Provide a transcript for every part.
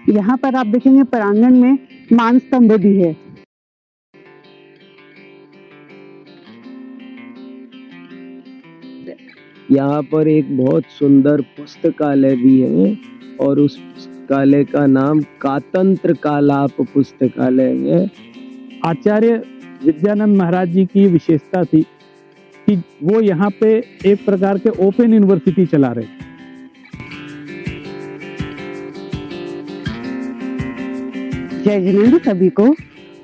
यहाँ पर आप देखेंगे प्रांगण में मान स्तंभ भी है। यहाँ पर एक बहुत सुंदर पुस्तकालय भी है और उस पुस्तकालय का नाम कातंत्र कालाप पुस्तकालय है। आचार्य विद्यानंद महाराज जी की विशेषता थी कि वो यहाँ पे एक प्रकार के ओपन यूनिवर्सिटी चला रहे। जय जिनेंद्र सभी को।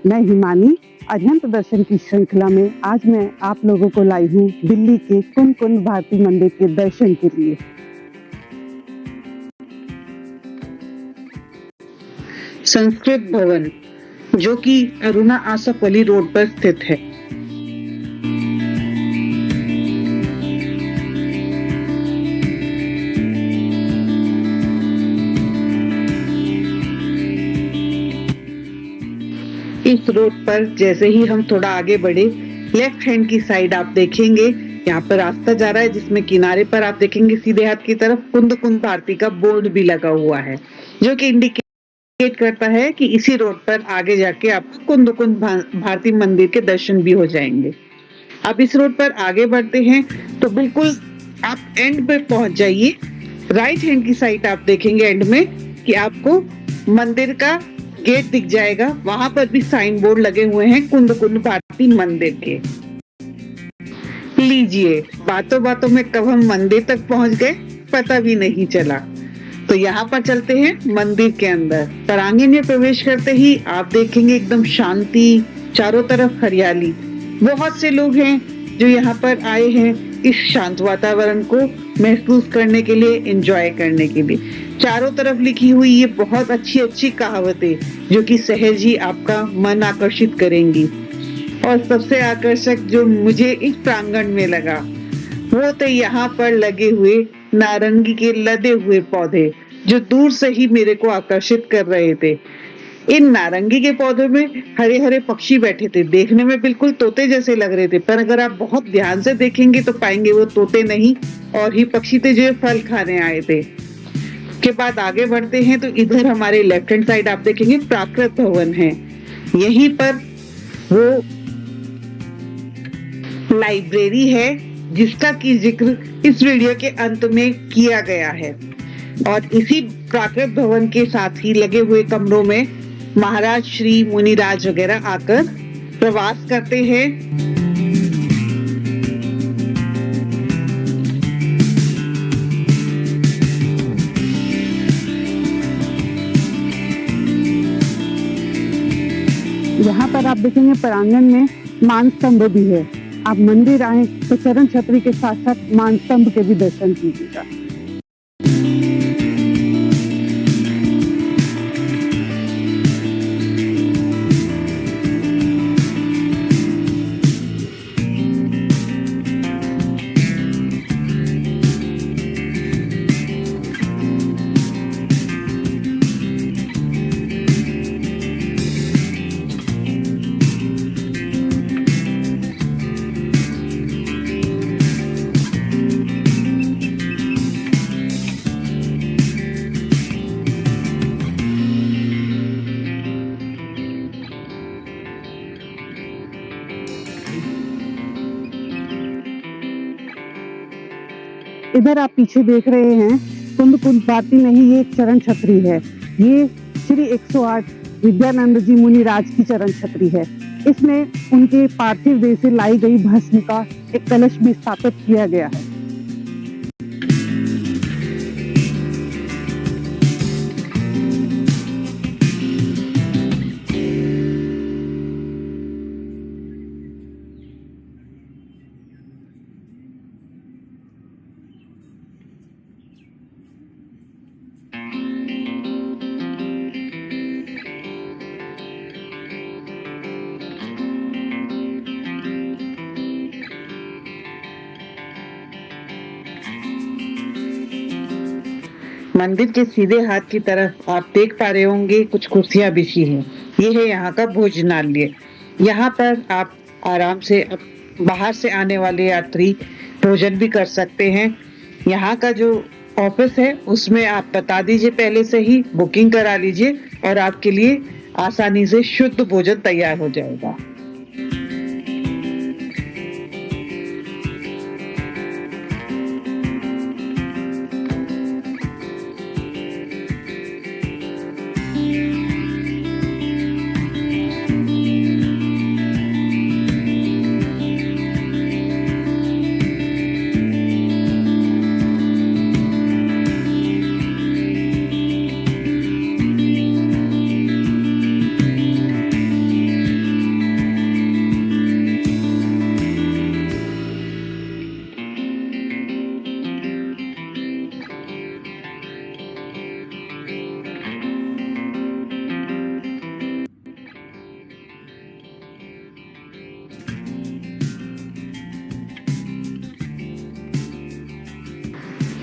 मैं हिमानी अध्यंत दर्शन की श्रृंखला में आज मैं आप लोगों को लाई हूँ दिल्ली के कुंद कुंद भारती मंदिर के दर्शन के लिए। संस्कृत भवन जो कि अरुणा आसफ अली रोड पर स्थित है। इस रोड पर जैसे ही हम थोड़ा आगे बढ़े, लेफ्ट हैंड की साइड आप देखेंगे यहाँ पर रास्ता जा रहा है, जिसमें किनारे पर आप देखेंगे सीधे हाथ की तरफ कुंद कुंद भारती का बोर्ड भी लगा हुआ है, जो कि इंडिकेट करता है कि इसी रोड पर आगे जाके आपको कुंद कुंद भारती मंदिर के दर्शन भी हो जाएंगे। अब इस रोड पर आगे बढ़ते हैं तो बिल्कुल आप एंड पे पहुंच जाइए। राइट हैंड की साइड आप देखेंगे एंड में कि आपको मंदिर का गेट दिख जाएगा। वहां पर भी साइन बोर्ड लगे हुए हैं कुंद कुंद भारती मंदिर के। लीजिए, बातों बातों में कब हम मंदिर तक पहुंच गए पता भी नहीं चला। तो यहाँ पर चलते हैं मंदिर के अंदर। प्रांगण में प्रवेश करते ही आप देखेंगे एकदम शांति, चारों तरफ हरियाली। बहुत से लोग हैं जो यहाँ पर आए हैं इस शांत वातावरण को महसूस करने के लिए, एंजॉय करने के लिए। चारों तरफ लिखी हुई ये बहुत अच्छी अच्छी कहावतें जो कि सहज ही आपका मन आकर्षित करेंगी। और सबसे आकर्षक जो मुझे इस प्रांगण में लगा वो तो यहाँ पर लगे हुए नारंगी के लदे हुए पौधे, जो दूर से ही मेरे को आकर्षित कर रहे थे। इन नारंगी के पौधों में हरे हरे पक्षी बैठे थे, देखने में बिल्कुल तोते जैसे लग रहे थे, पर अगर आप बहुत ध्यान से देखेंगे तो पाएंगे वो तोते नहीं और ही पक्षी थे जो फल खाने आए थे। के बाद आगे बढ़ते हैं तो इधर हमारे लेफ्ट हैंड साइड आप देखेंगे प्राकृत भवन है। यहीं पर वो लाइब्रेरी है जिसका की जिक्र इस वीडियो के अंत में किया गया है। और इसी प्राकृत भवन के साथ ही लगे हुए कमरों में महाराज श्री मुनिराज वगैरह आकर प्रवास करते हैं। यहाँ पर आप देखेंगे प्रांगण में मान स्तंभ भी है। आप मंदिर आए तो चरण छतरी के साथ साथ मान स्तंभ के भी दर्शन कीजिएगा। इधर आप पीछे देख रहे हैं कुंद कुंद भारती में ही ये एक चरण छतरी है। ये श्री 108 विद्यानंद जी मुनिराज की चरण छतरी है। इसमें उनके पार्थिव देह से लाई गई भस्म का एक कलश भी स्थापित किया गया है। मंदिर के सीधे हाथ की तरफ आप देख पा रहे होंगे कुछ कुर्सियां बिछी हैं। ये है यहाँ का भोजनालय। यहाँ पर आप आराम से बाहर से आने वाले यात्री भोजन भी कर सकते हैं। यहाँ का जो ऑफिस है उसमें आप बता दीजिए, पहले से ही बुकिंग करा लीजिए और आपके लिए आसानी से शुद्ध भोजन तैयार हो जाएगा।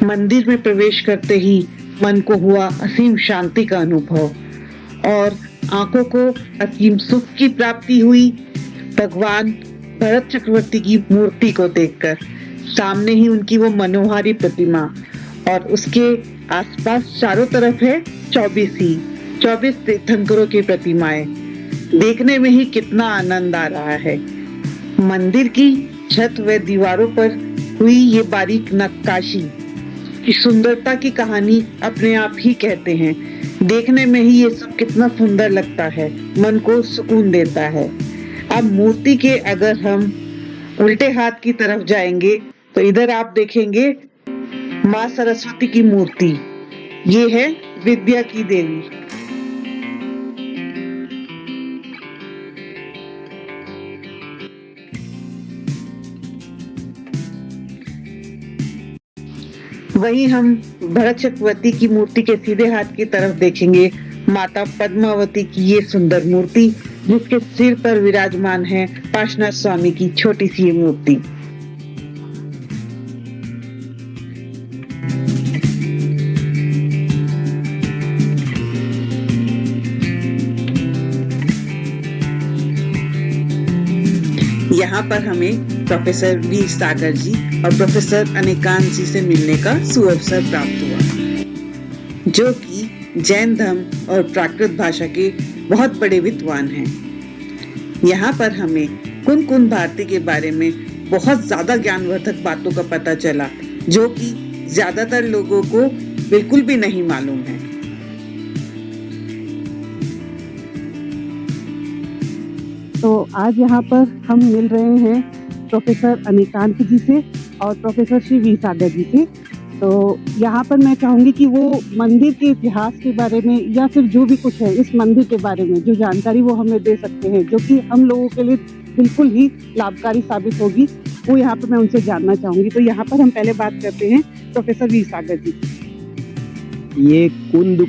मंदिर में प्रवेश करते ही मन को हुआ असीम शांति का अनुभव और आंखों को असीम सुख की प्राप्ति हुई। भगवान भरत चक्रवर्ती की मूर्ति को देखकर, सामने ही उनकी वो मनोहारी प्रतिमा और उसके आसपास चारों तरफ है 24 तीर्थंकरों की प्रतिमाएं। देखने में ही कितना आनंद आ रहा है। मंदिर की छत व दीवारों पर हुई ये बारीक नक्काशी की सुंदरता की कहानी अपने आप ही कहते हैं। देखने में ही ये सब कितना सुंदर लगता है, मन को सुकून देता है। अब मूर्ति के अगर हम उल्टे हाथ की तरफ जाएंगे तो इधर आप देखेंगे माँ सरस्वती की मूर्ति। ये है विद्या की देवी। वहीं हम भरत चक्रवर्ती की मूर्ति के सीधे हाथ की तरफ देखेंगे माता पद्मावती की ये सुंदर मूर्ति, जिसके सिर पर विराजमान है पार्श्वनाथ स्वामी की छोटी सी मूर्ति। यहाँ पर हमें प्रोफेसर वीर सागर जी और प्रोफेसर अनेकांत जी से मिलने का सुअवसर प्राप्त हुआ, जो कि जैन धर्म और प्राकृत भाषा के बहुत बड़े विद्वान हैं। यहाँ पर हमें कुन-कुन भारती के बारे में बहुत ज्यादा ज्ञानवर्धक बातों का पता चला, जो कि ज्यादातर लोगों को बिल्कुल भी नहीं मालूम है। तो आज यहाँ पर हम मिल रहे हैं प्रोफेसर अनेकांत जी से और प्रोफेसर श्री वी सागर जी से। तो यहाँ पर मैं चाहूँगी कि वो मंदिर के इतिहास के बारे में या फिर जो भी कुछ है इस मंदिर के बारे में जो जानकारी वो हमें दे सकते हैं, जो कि हम लोगों के लिए बिल्कुल ही लाभकारी साबित होगी, वो यहाँ पर मैं उनसे जानना चाहूँगी। तो यहाँ पर हम पहले बात करते हैं प्रोफेसर वी सागर जी। ये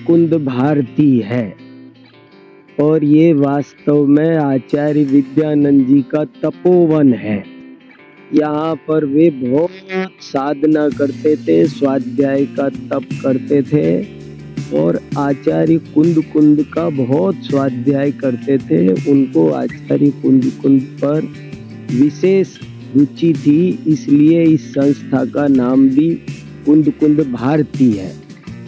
कुंद भारती है और ये वास्तव में आचार्य विद्यानंद जी का तपोवन है। यहाँ पर वे बहुत साधना करते थे, स्वाध्याय का तप करते थे और आचार्य कुंद का बहुत स्वाध्याय करते थे। उनको आचार्य कुंद पर विशेष रुचि थी, इसलिए इस संस्था का नाम भी कुंद भारती है।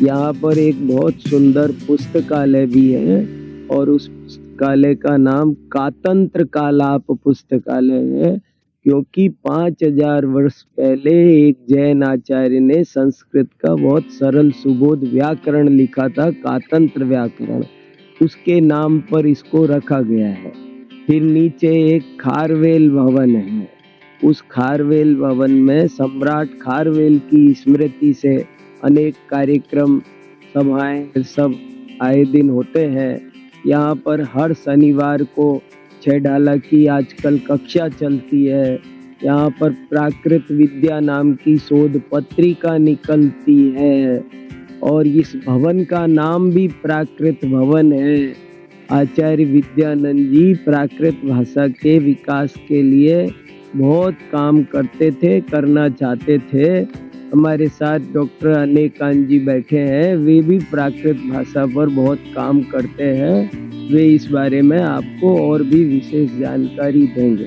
यहाँ पर एक बहुत सुंदर पुस्तकालय भी है और उस पुस्तकालय का नाम कातंत्र कालाप पुस्तकालय है, क्योंकि 5000 वर्ष पहले एक जैन आचार्य ने संस्कृत का बहुत सरल सुबोध व्याकरण लिखा था, कातंत्र व्याकरण। उसके नाम पर इसको रखा गया है। फिर नीचे एक खारवेल भवन है। उस खारवेल भवन में सम्राट खारवेल की स्मृति से अनेक कार्यक्रम सभाएं सब आए दिन होते हैं। यहाँ पर हर शनिवार को 6 डाला की आजकल कक्षा चलती है। यहाँ पर प्राकृत विद्या नाम की शोध पत्रिका निकलती है और इस भवन का नाम भी प्राकृत भवन है। आचार्य विद्यानंद जी प्राकृत भाषा के विकास के लिए बहुत काम करते थे, करना चाहते थे। हमारे साथ डॉक्टर अनेकांत जी बैठे हैं, वे भी प्राकृत भाषा पर बहुत काम करते हैं। वे इस बारे में आपको और भी विशेष जानकारी देंगे।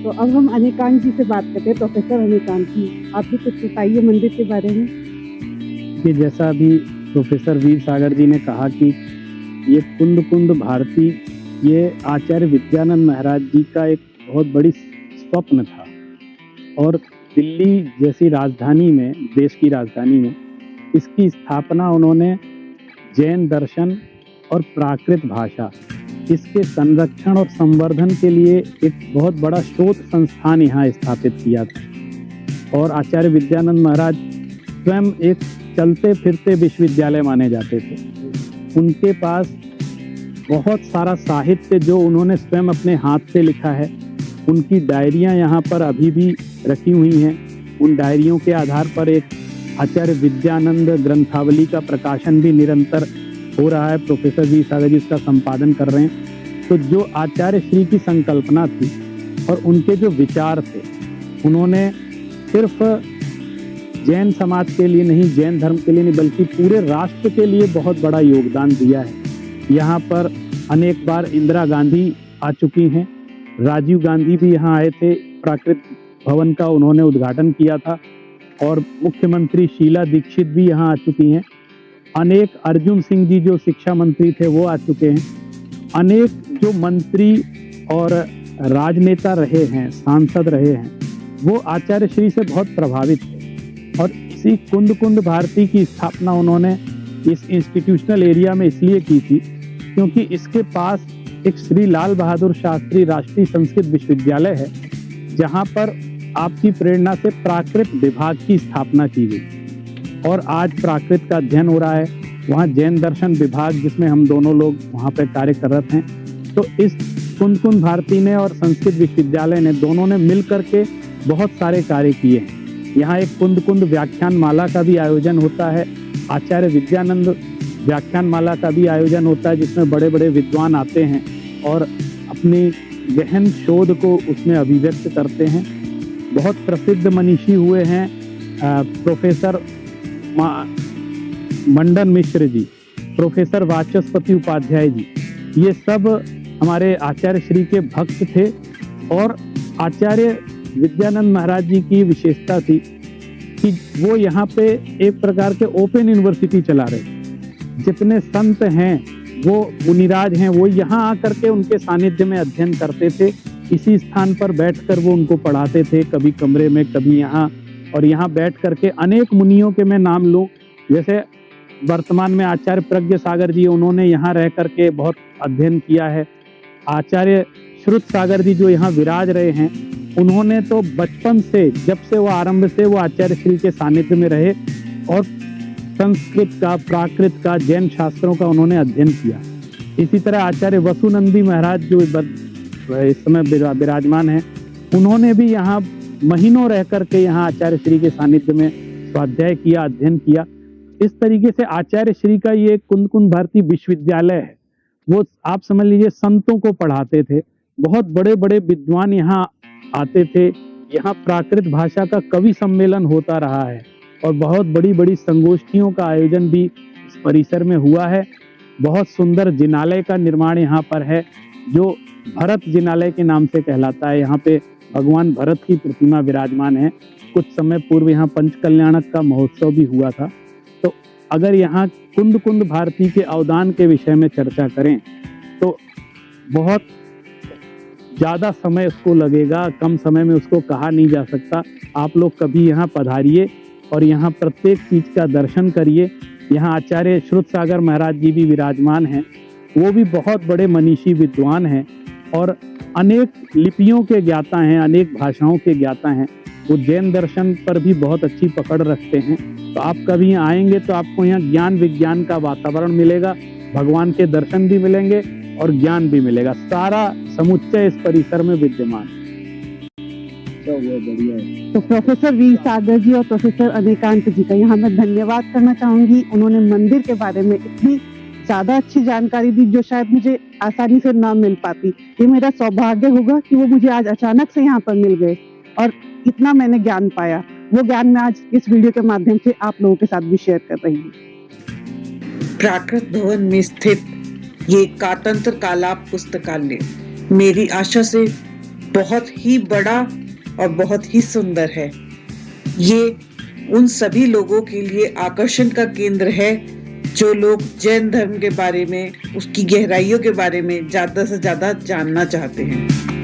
तो अब हम अनिकांत जी से बात करते हैं। प्रोफेसर अनिकांत जी, आप भी कुछ बताइए मंदिर के बारे में। कि जैसा अभी प्रोफेसर वीर सागर जी ने कहा कि ये कुंद कुंद भारती, ये आचार्य विद्यानंद महाराज जी का एक बहुत बड़ी स्वप्न था। और दिल्ली जैसी राजधानी में, देश की राजधानी में, इसकी स्थापना उन्होंने जैन दर्शन और प्राकृत भाषा, इसके संरक्षण और संवर्धन के लिए एक बहुत बड़ा शोध संस्थान यहाँ स्थापित किया था। और आचार्य विद्यानंद महाराज स्वयं एक चलते फिरते विश्वविद्यालय माने जाते थे। उनके पास बहुत सारा साहित्य जो उन्होंने स्वयं अपने हाथ से लिखा है, उनकी डायरियाँ यहाँ पर अभी भी रखी हुई हैं। उन डायरियों के आधार पर एक आचार्य विद्यानंद ग्रंथावली का प्रकाशन भी निरंतर हो रहा है। प्रोफेसर वी सागर जी इसका संपादन कर रहे हैं। तो जो आचार्य श्री की संकल्पना थी और उनके जो विचार थे, उन्होंने सिर्फ जैन समाज के लिए नहीं, जैन धर्म के लिए नहीं, बल्कि पूरे राष्ट्र के लिए बहुत बड़ा योगदान दिया है। यहाँ पर अनेक बार इंदिरा गांधी आ चुकी हैं, राजीव गांधी भी यहाँ आए थे, प्राकृत भवन का उन्होंने उद्घाटन किया था, और मुख्यमंत्री शीला दीक्षित भी यहाँ आ चुकी हैं। अनेक अर्जुन सिंह जी जो शिक्षा मंत्री थे वो आ चुके हैं। अनेक जो मंत्री और राजनेता रहे हैं, सांसद रहे हैं, वो आचार्य श्री से बहुत प्रभावित थे। और इसी कुंद कुंद भारती की स्थापना उन्होंने इस इंस्टीट्यूशनल एरिया में इसलिए की थी क्योंकि इसके पास एक श्री लाल बहादुर शास्त्री राष्ट्रीय संस्कृत विश्वविद्यालय है, जहाँ पर आपकी प्रेरणा से प्राकृत विभाग की स्थापना की गई। और आज प्राकृत का अध्ययन हो रहा है वहाँ जैन दर्शन विभाग, जिसमें हम दोनों लोग वहाँ पर कार्य कर रहे हैं। तो इस कुंद कुंद भारती ने और संस्कृत विश्वविद्यालय ने, दोनों ने मिल करके बहुत सारे कार्य किए हैं। यहाँ एक कुंद कुंद व्याख्यान माला का भी आयोजन होता है, आचार्य विद्यानंद व्याख्यान माला का भी आयोजन होता है, जिसमें बड़े बड़े विद्वान आते हैं और अपनी गहन शोध को उसमें अभिव्यक्त करते हैं। बहुत प्रसिद्ध मनीषी हुए हैं प्रोफेसर मंडन मिश्र जी, प्रोफेसर वाचस्पति उपाध्याय जी, ये सब हमारे आचार्य श्री के भक्त थे। और आचार्य विद्यानंद महाराज जी की विशेषता थी कि वो यहाँ पे एक प्रकार के ओपन यूनिवर्सिटी चला रहे। जितने संत हैं, वो मुनिराज हैं, वो यहाँ आकर के उनके सानिध्य में अध्ययन करते थे। इसी स्थान पर बैठकर वो उनको पढ़ाते थे, कभी कमरे में, कभी यहाँ। और यहाँ बैठ करके अनेक मुनियों के मैं नाम लूँ, जैसे वर्तमान में आचार्य प्रज्ञ सागर जी, उन्होंने यहाँ रह करके बहुत अध्ययन किया है। आचार्य श्रुत सागर जी जो यहाँ विराज रहे हैं, उन्होंने तो बचपन से, जब से वो आरंभ से वो आचार्य श्री के सानिध्य में रहे और संस्कृत का, प्राकृत का, जैन शास्त्रों का उन्होंने अध्ययन किया। इसी तरह आचार्य वसुनंदी महाराज जो इस समय विराजमान हैं, उन्होंने भी यहाँ महीनों रह करके यहाँ आचार्य श्री के सानिध्य में स्वाध्याय किया, अध्ययन किया। इस तरीके से आचार्य श्री का ये कुंद कुंद भारती विश्वविद्यालय है, वो आप समझ लीजिए संतों को पढ़ाते थे। बहुत बड़े बड़े विद्वान यहाँ आते थे। यहाँ प्राकृत भाषा का कवि सम्मेलन होता रहा है और बहुत बड़ी बड़ी संगोष्ठियों का आयोजन भी इस परिसर में हुआ है। बहुत सुंदर जिनालय का निर्माण यहाँ पर है, जो भरत जिनालय के नाम से कहलाता है। यहाँ पे भगवान भरत की प्रतिमा विराजमान है। कुछ समय पूर्व यहाँ पंचकल्याणक का महोत्सव भी हुआ था। तो अगर यहाँ कुंद कुंद भारती के अवदान के विषय में चर्चा करें तो बहुत ज़्यादा समय उसको लगेगा, कम समय में उसको कहा नहीं जा सकता। आप लोग कभी यहाँ पधारिए और यहाँ प्रत्येक चीज़ का दर्शन करिए। यहाँ आचार्य श्रुत सागर महाराज जी भी विराजमान हैं, वो भी बहुत बड़े मनीषी विद्वान हैं और अनेक लिपियों के ज्ञाता हैं, अनेक भाषाओं के ज्ञाता हैं। वो जैन दर्शन पर भी बहुत अच्छी पकड़ रखते हैं। तो आप कभी आएंगे तो आपको यहाँ ज्ञान विज्ञान का वातावरण मिलेगा, भगवान के दर्शन भी मिलेंगे और ज्ञान भी मिलेगा। सारा समुच्चय इस परिसर में विद्यमान है। तो प्रोफेसर वी सागर जी और प्रोफेसर अनिकांत जी का यहाँ मैं धन्यवाद करना चाहूंगी। उन्होंने मंदिर के बारे में इतनी ज्यादा अच्छी जानकारी दी जो शायद मुझे आसानी से ना मिल पाती। ये मेरा सौभाग्य होगा कि वो मुझे आज अचानक से यहाँ पर मिल गए और इतना मैंने ज्ञान पाया। वो ज्ञान मैं आज इस वीडियो के माध्यम से आप लोगों के साथ भी शेयर कर रही हूँ। प्राकृत भवन में स्थित ये कातंत्र कालाप पुस्तकालय मेरी आशा से बहुत ही बड़ा और बहुत ही सुंदर है। ये उन सभी लोगों के लिए आकर्षण का केंद्र है जो लोग जैन धर्म के बारे में, उसकी गहराइयों के बारे में ज्यादा से ज्यादा जानना चाहते हैं।